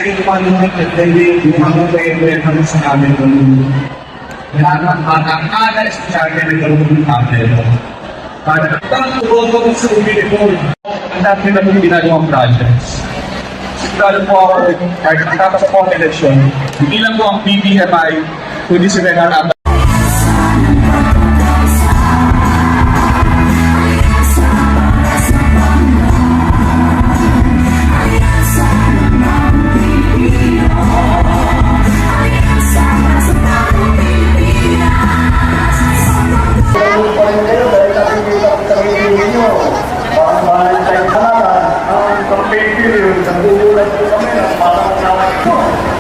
kahit paano nagtagdali, yung mga pwede kami sa amin ng lahat ng bata-bata, espesyal na nagkaroon ng tablet. Para ang tubo sa uniform, ang dati na itong ginagawang projects. Sigurado po ako, kahit nakatapos po ang eleksyon, hindi lang po ang PBMI, kundi si Renan. Ang campaign period, nagugulat po kami na parang naman ito.